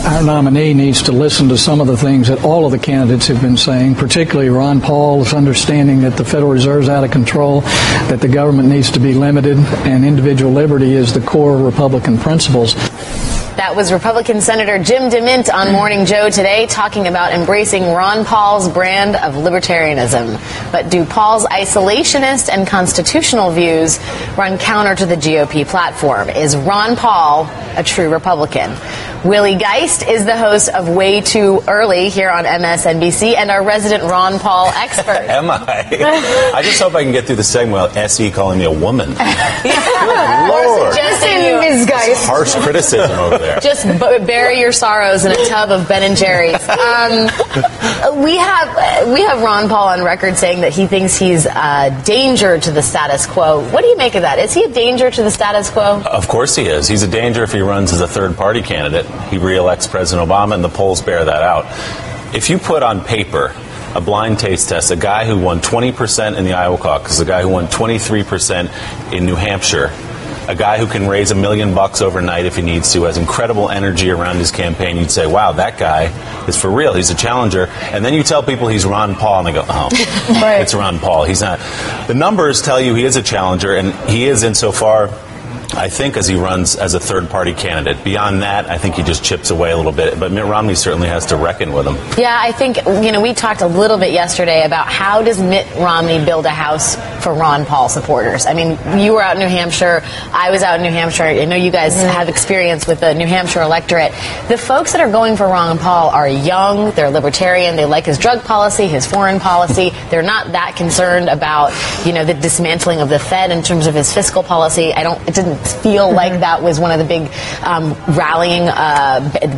our nominee needs to listen to some of the things that all of the candidates have been saying, particularly Ron Paul's understanding that the Federal Reserve is out of control, that the government needs to be limited, and individual liberty is the core Republican principles. That was Republican Senator Jim DeMint on Morning Joe today, talking about embracing Ron Paul's brand of libertarianism. But do Paul's isolationist and constitutional views run counter to the GOP platform? Is Ron Paul a true Republican? Willie Geist is the host of Way Too Early here on MSNBC and our resident Ron Paul expert. Am I? I just hope I can get through the segment without SE calling me a woman. Good Lord. Ms. Geist. Harsh criticism over there. Just bury your sorrows in a tub of Ben & Jerry's. We have Ron Paul on record saying that he thinks he's a danger to the status quo. What do you make of that? Is he a danger to the status quo? Of course he is. He's a danger if he runs as a third-party candidate. He re-elects President Obama, and the polls bear that out. If you put on paper a blind taste test, a guy who won 20% in the Iowa caucus, a guy who won 23% in New Hampshire, a guy who can raise $1 million overnight if he needs to, has incredible energy around his campaign, you'd say, wow, that guy is for real. He's a challenger. And then you tell people he's Ron Paul, and they go, oh, right. It's Ron Paul. He's not. The numbers tell you he is a challenger, and he is insofar, I think, as he runs as a third-party candidate. Beyond that, I think he just chips away a little bit. But Mitt Romney certainly has to reckon with him. Yeah, I think, we talked a little bit yesterday about how does Mitt Romney build a house for Ron Paul supporters. I mean, you were out in New Hampshire. I was out in New Hampshire. I know you guys have experience with the New Hampshire electorate. The folks that are going for Ron Paul are young. They're libertarian. They like his drug policy, his foreign policy. They're not that concerned about, the dismantling of the Fed in terms of his fiscal policy. It didn't feel like that was one of the big rallying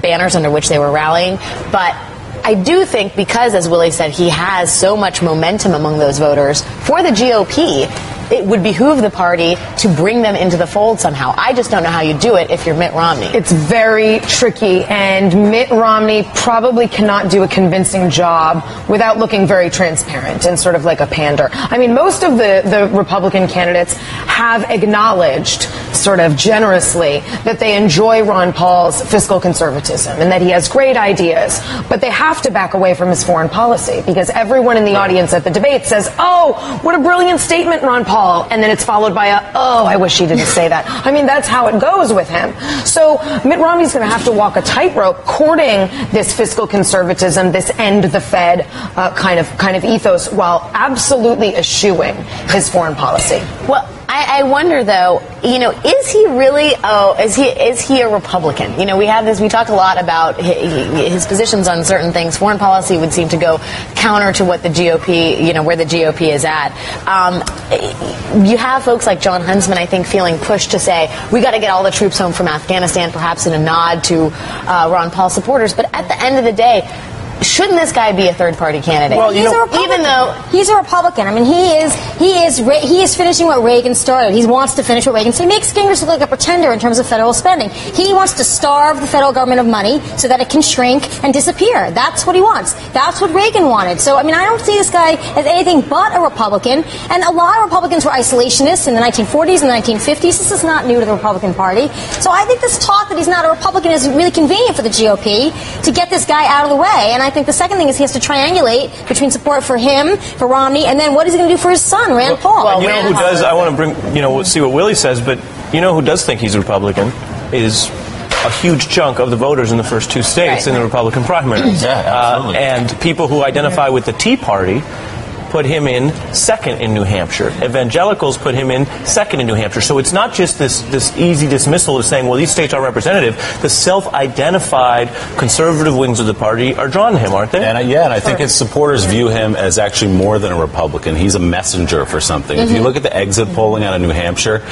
banners under which they were rallying. But I do think because, as Willie said, he has so much momentum among those voters, for the GOP, it would behoove the party to bring them into the fold somehow. I just don't know how you do it if you're Mitt Romney. It's very tricky, and Mitt Romney probably cannot do a convincing job without looking very transparent and sort of like a pander. I mean, most of the Republican candidates have acknowledged sort of generously that they enjoy Ron Paul's fiscal conservatism and that he has great ideas, but they have to back away from his foreign policy because everyone in the audience at the debate says, oh, what a brilliant statement, Ron Paul. And then it's followed by I wish he didn't say that. I mean, that's how it goes with him. So Mitt Romney's going to have to walk a tightrope courting this fiscal conservatism, this end the Fed kind of ethos, while absolutely eschewing his foreign policy. Well, I wonder, though, is he really, is he a Republican? We talk a lot about his positions on certain things. Foreign policy would seem to go counter to what the GOP, where the GOP is at. You have folks like John Huntsman, I think, feeling pushed to say, we got to get all the troops home from Afghanistan, perhaps in a nod to Ron Paul supporters. But at the end of the day, shouldn't this guy be a third-party candidate? Well, even though he's a Republican, I mean, he is finishing what Reagan started. He wants to finish what Reagan started. He makes Gingrich look like a pretender in terms of federal spending. He wants to starve the federal government of money so that it can shrink and disappear. That's what he wants. That's what Reagan wanted. So, I mean, I don't see this guy as anything but a Republican. And a lot of Republicans were isolationists in the 1940s and the 1950s. This is not new to the Republican Party. So I think this talk that he's not a Republican is really convenient for the GOP to get this guy out of the way. And I think the second thing is he has to triangulate between support for him, for Romney, and then what is he going to do for his son, Rand Paul? Well, who does, I want to bring, see what Willie says, but who does think he's a Republican is a huge chunk of the voters in the first two states in the Republican primaries. Yeah, absolutely. And people who identify with the Tea Party put him in second in New Hampshire. Evangelicals put him in second in New Hampshire. So it's not just this easy dismissal of saying, well, these states are representative. The self-identified conservative wings of the party are drawn to him, aren't they? And I think his supporters view him as actually more than a Republican. He's a messenger for something. If you look at the exit polling out of New Hampshire,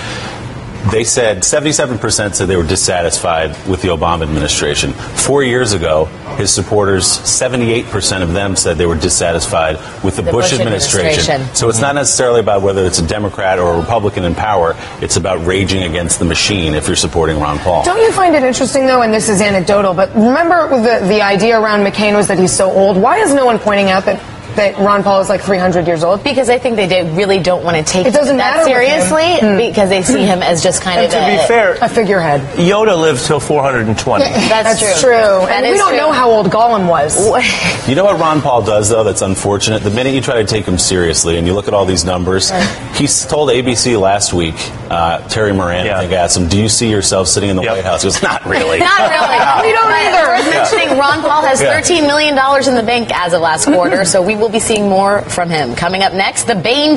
they said 77% said they were dissatisfied with the Obama administration. 4 years ago, his supporters, 78% of them said they were dissatisfied with the Bush administration. So it's not necessarily about whether it's a Democrat or a Republican in power. It's about raging against the machine if you're supporting Ron Paul. Don't you find it interesting, though, and this is anecdotal, but remember the idea around McCain was that he's so old. Why is no one pointing out that that Ron Paul is like 300 years old? Because I think they really don't want to take It doesn't that matter with seriously because they see him as just kind And of to be fair, a figurehead. Yoda lived till 420. That's true. That And we is don't true. know how old Gollum was. You know what Ron Paul does, though, that's unfortunate? The minute you try to take him seriously and you look at all these numbers, he told ABC last week, Terry Moran, I think, asked him, do you see yourself sitting in the White House? He goes, not really. Not really. We don't either. Worth mentioning, Ron Paul has $13 million in the bank as of last quarter, so we will be seeing more from him. Coming up next, the Bain